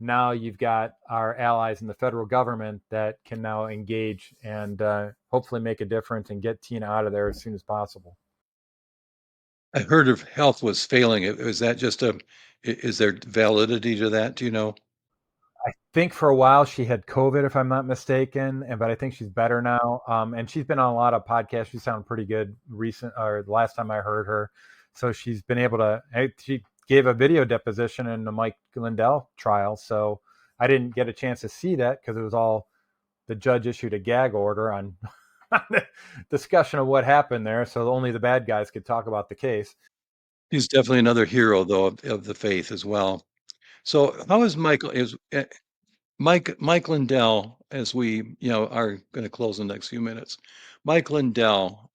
A: now you've got our allies in the federal government that can now engage and hopefully make a difference and get Tina out of there as soon as possible.
B: I heard her health was failing. Is that just is there validity to that? Do you know?
A: I think for a while she had COVID, if I'm not mistaken, but I think she's better now. And she's been on a lot of podcasts. She sounded pretty good the last time I heard her. So she's been able to. She gave a video deposition in the Mike Lindell trial. So I didn't get a chance to see that because it was all the judge issued a gag order on the discussion of what happened there. So only the bad guys could talk about the case.
B: He's definitely another hero, though, of the faith as well. So how is Mike Lindell, as we are going to close in the next few minutes? Mike Lindell,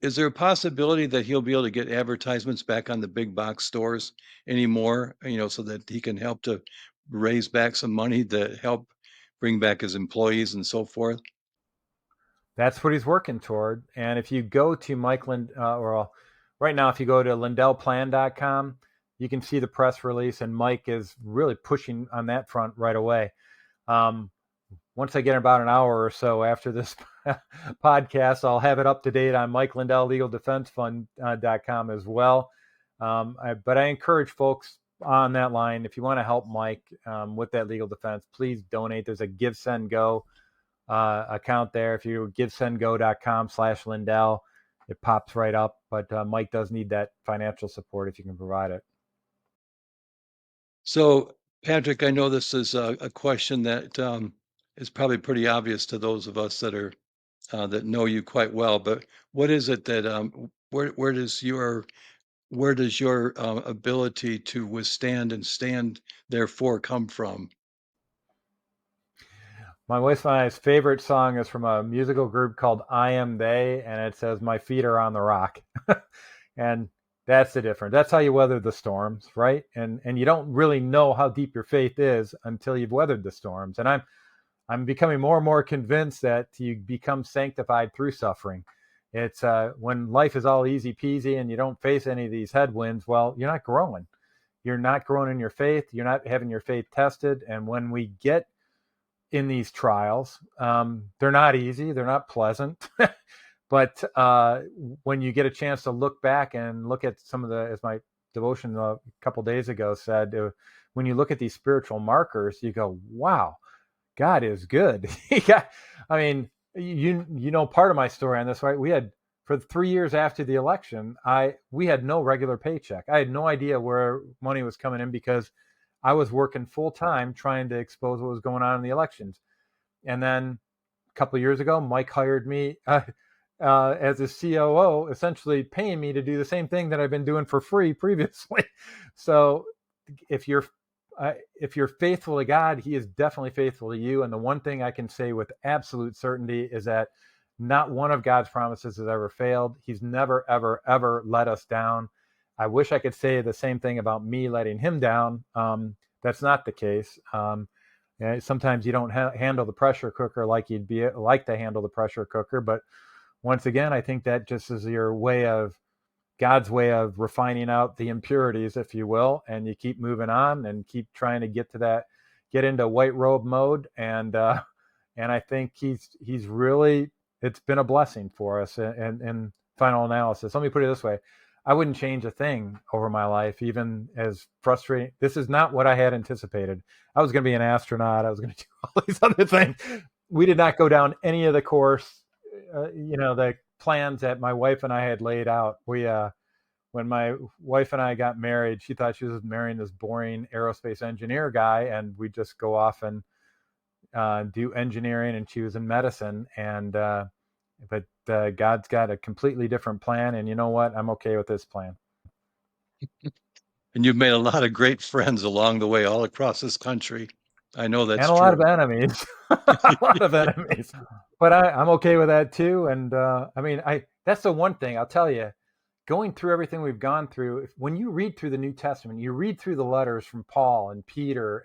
B: is there a possibility that he'll be able to get advertisements back on the big box stores anymore? So that he can help to raise back some money to help bring back his employees and so forth.
A: That's what he's working toward. And if you go to right now, if you go to lindellplan.com, you can see the press release, and Mike is really pushing on that front right away. Once I get about an hour or so after this podcast, I'll have it up to date on Mike Lindell Legal Defense Fund.com as well. But I encourage folks on that line, if you want to help Mike with that legal defense, please donate. There's a Give, Send, Go account there. If you givesendgo.com/Lindell, it pops right up. But Mike does need that financial support if you can provide it.
B: So, Patrick, I know this is a question that is probably pretty obvious to those of us that are that know you quite well. But what is it that where does your ability to withstand and stand therefore come from?
A: My wife and I's favorite song is from a musical group called I Am They, and it says, "My feet are on the rock." And that's the difference. That's how you weather the storms, right? And you don't really know how deep your faith is until you've weathered the storms. And I'm becoming more and more convinced that you become sanctified through suffering. It's when life is all easy peasy and you don't face any of these headwinds, well, you're not growing. You're not growing in your faith. You're not having your faith tested. And when we get in these trials, they're not easy. They're not pleasant. But when you get a chance to look back and look at some of the, as my devotion a couple days ago said, when you look at these spiritual markers, you go, wow, God is good. Yeah, I mean, you know part of my story on this, right? We had for 3 years after the election, we had no regular paycheck. I had no idea where money was coming in because I was working full time trying to expose what was going on in the elections. And then a couple of years ago, Mike hired me as a COO, essentially paying me to do the same thing that I've been doing for free previously. So if you're if you're faithful to God, He is definitely faithful to you. And the one thing I can say with absolute certainty is that not one of God's promises has ever failed. He's never, ever, ever let us down. I wish I could say the same thing about me letting Him down. That's not the case. Sometimes you don't handle the pressure cooker like you'd be like to handle the pressure cooker. But once again, I think that just is your way of God's way of refining out the impurities, if you will, and you keep moving on and keep trying to get into white robe mode. And I think he's really, it's been a blessing for us. And final analysis, let me put it this way: I wouldn't change a thing over my life, even as frustrating. This is not what I had anticipated. I was going to be an astronaut. I was going to do all these other things. We did not go down any of the course, the plans that my wife and I had laid out. When my wife and I got married, she thought she was marrying this boring aerospace engineer guy, and we'd just go off and do engineering, and she was in medicine. But God's got a completely different plan, and you know what? I'm okay with this plan.
B: And you've made a lot of great friends along the way, all across this country. I know that's
A: And a lot of
B: true.
A: enemies, a lot of enemies. But I'm okay with that too. And I mean, that's the one thing I'll tell you. Going through everything we've gone through, when you read through the New Testament, you read through the letters from Paul and Peter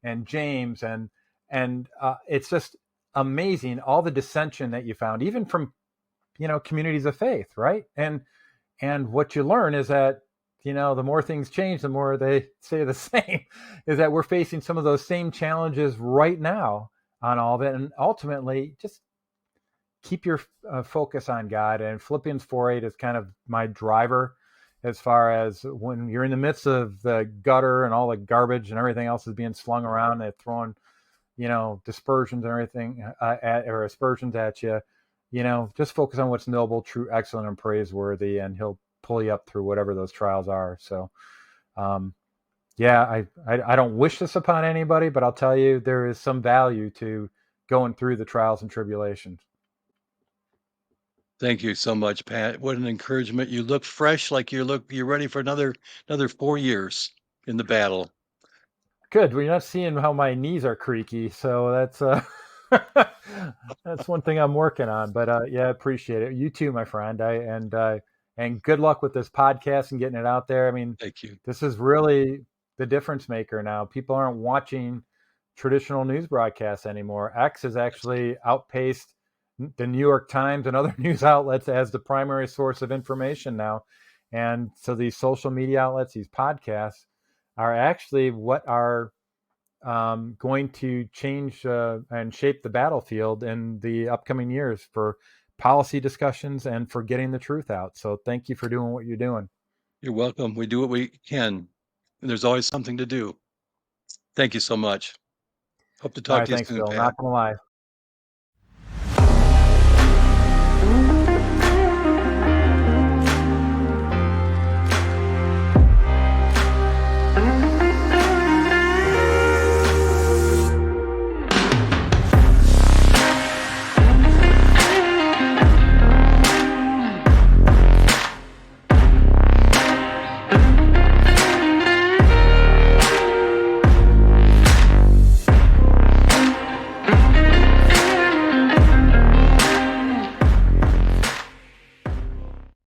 A: and James, and it's just amazing all the dissension that you found, even from communities of faith, right? And what you learn is that the more things change, the more they stay the same. Is that we're facing some of those same challenges right now on all of it, and ultimately just keep your focus on God. And Philippians 4:8 is kind of my driver as far as when you're in the midst of the gutter and all the garbage and everything else is being slung around, they're throwing dispersions and everything or aspersions at you. Just focus on what's noble, true, excellent, and praiseworthy, and He'll pull you up through whatever those trials are. So, yeah, I don't wish this upon anybody, but I'll tell you, there is some value to going through the trials and tribulations.
B: Thank you so much, Pat. What an encouragement. You look fresh, like you're ready for another 4 years in the battle.
A: Good. Well, you're not seeing how my knees are creaky, so that's that's one thing I'm working on. But yeah, I appreciate it. You too, my friend. And good luck with this podcast and getting it out there. I mean,
B: Thank you.
A: this is really the difference maker now. People aren't watching traditional news broadcasts anymore. X has actually outpaced the New York Times and other news outlets as the primary source of information now. And so these social media outlets, these podcasts, are actually what are going to change and shape the battlefield in the upcoming years for policy discussions and for getting the truth out. So thank you for doing what you're doing.
B: You're welcome. We do what we can, and there's always something to do. Thank you so much. Hope to
A: All
B: talk
A: right.
B: to you
A: Thanks,
B: soon,
A: Bill.
B: Pat.
A: Not going to lie.